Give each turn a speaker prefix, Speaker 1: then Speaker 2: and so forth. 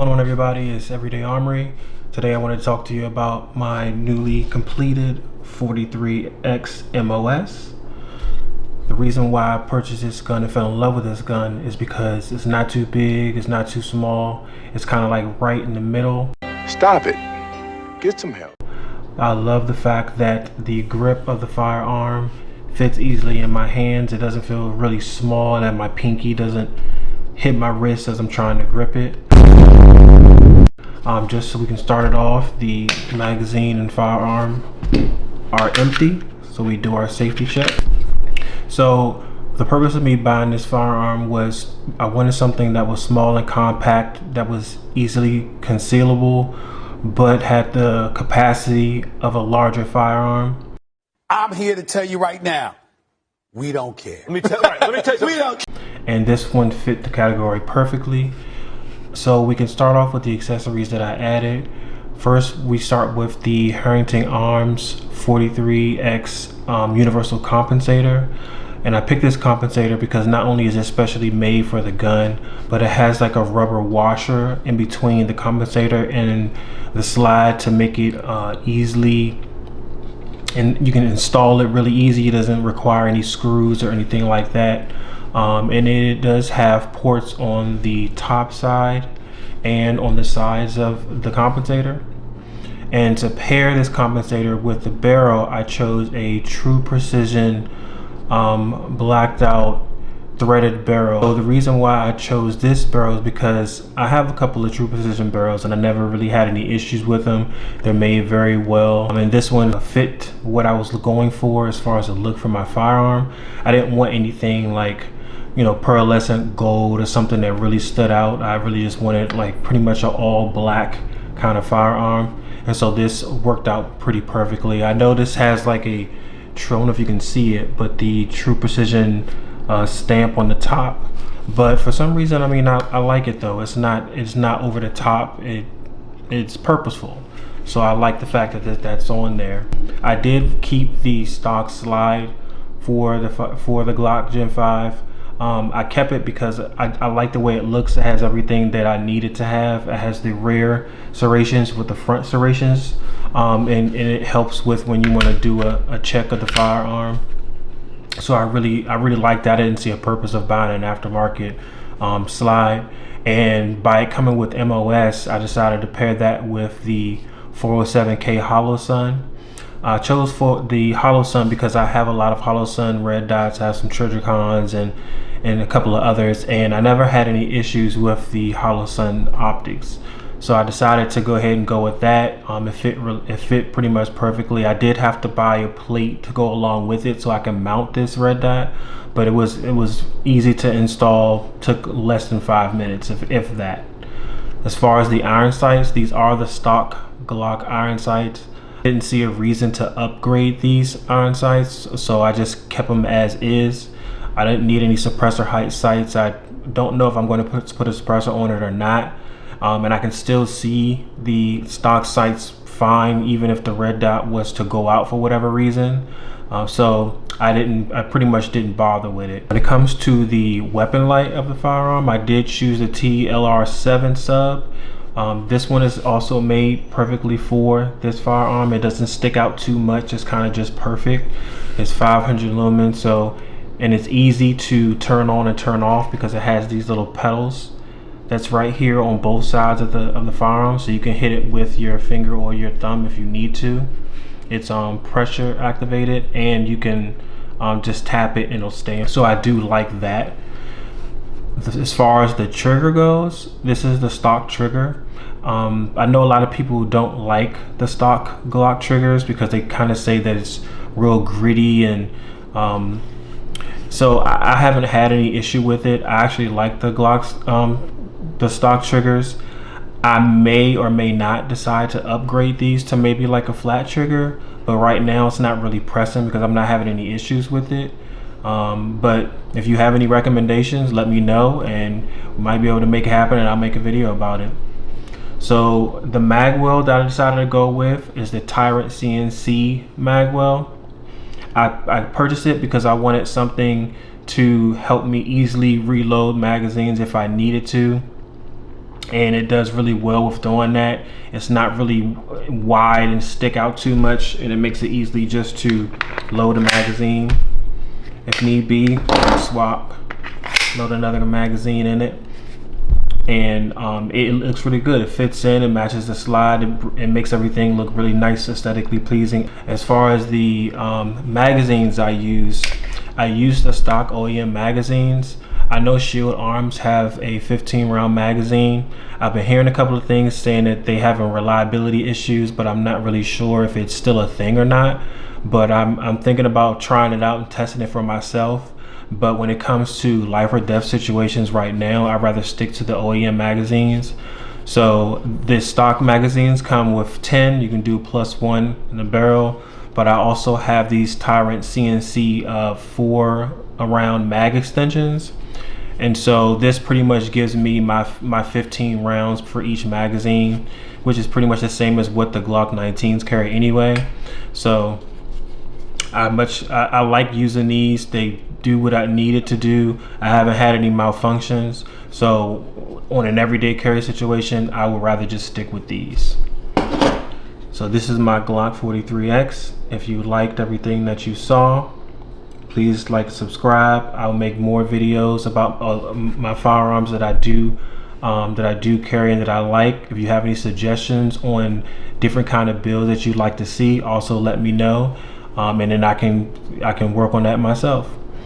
Speaker 1: going on, everybody? It's Everyday Armory. Today I want to talk to you about my newly completed 43X MOS. The reason why I purchased this gun and fell in love with this gun is because it's not too big, it's not too small, it's kind of like right in the middle.
Speaker 2: Stop it. Get some help.
Speaker 1: I love the fact that the grip of the firearm fits easily in my hands. It doesn't feel really small, and that my pinky doesn't hit my wrist as I'm trying to grip it. Just so we can start it off, the magazine and firearm are empty, so we do our safety check. So the purpose of me buying this firearm was I wanted something that was small and compact, that was easily concealable, but had the capacity of a larger firearm.
Speaker 3: I'm here to tell you right now, we don't care.
Speaker 2: Let me tell you.
Speaker 3: We don't care.
Speaker 1: And this one fit the category perfectly. So we can start off with the accessories that I added. First, we start with the Harrington Arms 43X universal compensator. And I picked this compensator because not only is it specially made for the gun, but it has like a rubber washer in between the compensator and the slide to make it easily, and you can install it really easy. It doesn't require any screws or anything like that. And it does have ports on the top side and on the sides of the compensator. And to pair this compensator with the barrel, I chose a True Precision blacked out threaded barrel. So the reason why I chose this barrel is because I have a couple of True Precision barrels and I never really had any issues with them. They're made very well. I mean, this one fit what I was going for as far as the look for my firearm. I didn't want anything like, you know, pearlescent gold or something that really stood out. I really just wanted like pretty much an all black kind of firearm. And so this worked out pretty perfectly. I know this has like a, I don't know if you can see it, but the True Precision stamp on the top. But for some reason, I mean, I like it though. It's not over the top. It's purposeful. So I like the fact that that's on there. I did keep the stock slide for the Glock Gen 5. I kept it because I like the way it looks. It has everything that I needed to have. It has the rear serrations with the front serrations, and it helps with when you want to do a check of the firearm. So I really like that. I didn't see a purpose of buying an aftermarket slide, and by it coming with MOS, I decided to pair that with the 407K Hollow Sun. I chose for the Hollow Sun because I have a lot of Hollow Sun red dots. I have some Trigicons and a couple of others, and I never had any issues with the Hollow Sun optics. So I decided to go ahead and go with that. It fit pretty much perfectly. I did have to buy a plate to go along with it so I can mount this red dot, but it was easy to install. Took less than 5 minutes, if that. As far as the iron sights, these are the stock Glock iron sights. Didn't see a reason to upgrade these iron sights, so I just kept them as is. I didn't need any suppressor height sights. I don't know if I'm going to put a suppressor on it or not. And I can still see the stock sights fine, even if the red dot was to go out for whatever reason. So I pretty much didn't bother with it. When it comes to the weapon light of the firearm, I did choose the TLR7 sub. This one is also made perfectly for this firearm. It doesn't stick out too much. It's kind of just perfect. It's 500 lumens, and it's easy to turn on and turn off because it has these little pedals that's right here on both sides of the firearm, so you can hit it with your finger or your thumb if you need to. It's pressure activated, and you can just tap it and it'll stay. So I do like that. As far as the trigger goes, this is the stock trigger. I know a lot of people who don't like the stock Glock triggers because they kind of say that it's real gritty, and so I haven't had any issue with it. I actually like the Glock's the stock triggers. I may or may not decide to upgrade these to maybe like a flat trigger, but right now it's not really pressing because I'm not having any issues with it. But if you have any recommendations, let me know, and we might be able to make it happen, and I'll make a video about it. So the magwell that I decided to go with is the Tyrant CNC magwell. I purchased it because I wanted something to help me easily reload magazines if I needed to. and it does really well with doing that. It's not really wide and stick out too much, and it makes it easily just to load a magazine if need be. Swap, load another magazine in it, and it looks really good. It fits in, it matches the slide, it makes everything look really nice, aesthetically pleasing. As far as the magazines I use the stock OEM magazines. I know Shield Arms have a 15 round magazine. I've been hearing a couple of things saying that they having reliability issues, but I'm not really sure if it's still a thing or not. But I'm thinking about trying it out and testing it for myself. But when it comes to life or death situations right now, I'd rather stick to the OEM magazines. So the stock magazines come with 10. You can do +1 in the barrel. But I also have these Tyrant CNC 4 round mag extensions. And so this pretty much gives me my 15 rounds for each magazine, which is pretty much the same as what the Glock 19s carry anyway. So I like using these. They do what I needed to do. I haven't had any malfunctions. So on an everyday carry situation, I would rather just stick with these. So this is my Glock 43X. If you liked everything that you saw, please like, subscribe. I'll make more videos about my firearms that I do carry and that I like. If you have any suggestions on different kind of builds that you'd like to see, also let me know, and then I can work on that myself.